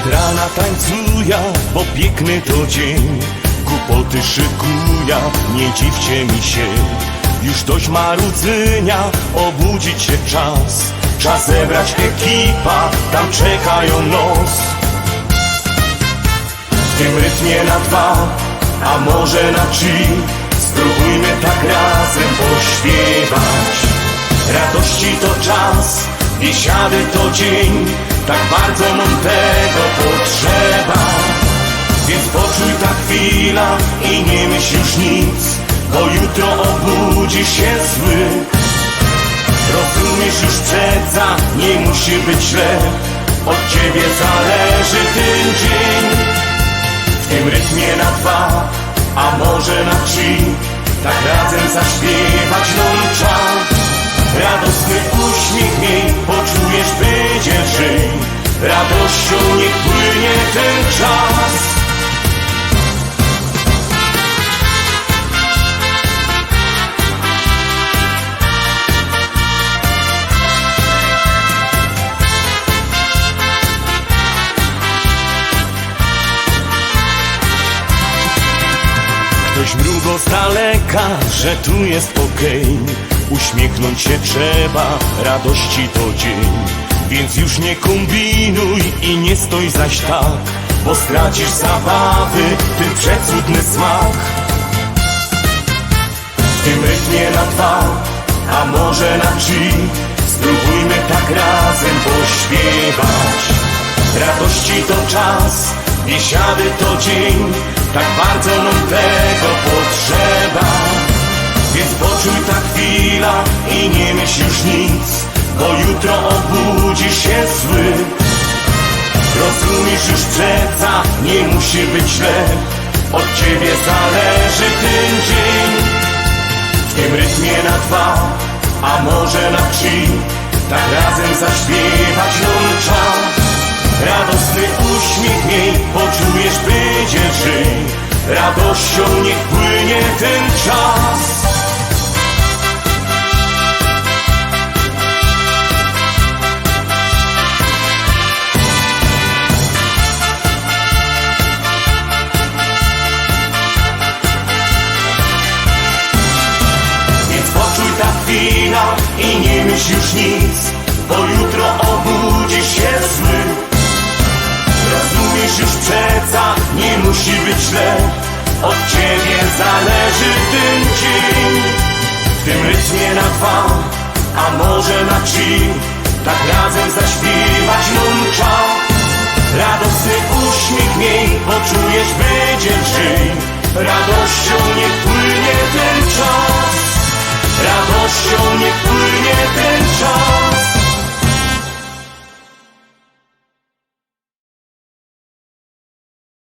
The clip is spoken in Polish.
Od rana tańcuję, bo piękny to dzień. Głupoty szykuję, nie dziwcie mi się. Już dość marudzenia, obudzić się czas. Czas zebrać ekipa, tam czekają nos. W tym rytmie na dwa, a może na trzy. Spróbujmy tak razem pośpiewać. Radości to czas, biesiady to dzień. Tak bardzo nam tego potrzeba. Więc poczuj ta chwila i nie myśl już nic, bo jutro obudzisz się zły. Rozumiesz już przeca, nie musi być źle. Od ciebie zależy ten dzień. W tym rytmie na dwa, a może na trzy. Tak razem zaśpiewać nam czas. Radosny uśmiech miej, poczujesz będzie żyj. Radością niech płynie ten czas. Ktoś mrugo z daleka, że tu jest okej. Uśmiechnąć się trzeba, radości to dzień. Więc już nie kombinuj i nie stoj zaś tak, bo stracisz zabawy, ten przecudny smak. W tym rytmie na dwa, a może na trzy. Spróbujmy tak razem pośpiewać. Radości to czas, biesiady to dzień. Tak bardzo nam tego potrzeba. Więc poczuj ta chwila i nie myśl już nic, bo jutro obudzisz się zły. Rozumiesz już przeca, nie musi być źle. Od ciebie zależy ten dzień. W tym rytmie na dwa, a może na trzy. Tak razem zaśpiewać nam czas. Radosny uśmiech miej, poczujesz będzie żyj. Radością niech płynie ten czas. Więc poczuj ta chwila i nie myśl już nic, bo jutro obudzisz się zły. Rozumiesz już przeca, nie musi być źle. Od ciebie zależy ten dzień. W tym rytmie na dwa, a może na trzy. Tak razem zaśpiewać nam czas. Radosny uśmiech miej, poczujesz będzie żyj. Radością niech płynie ten czas. Radością niech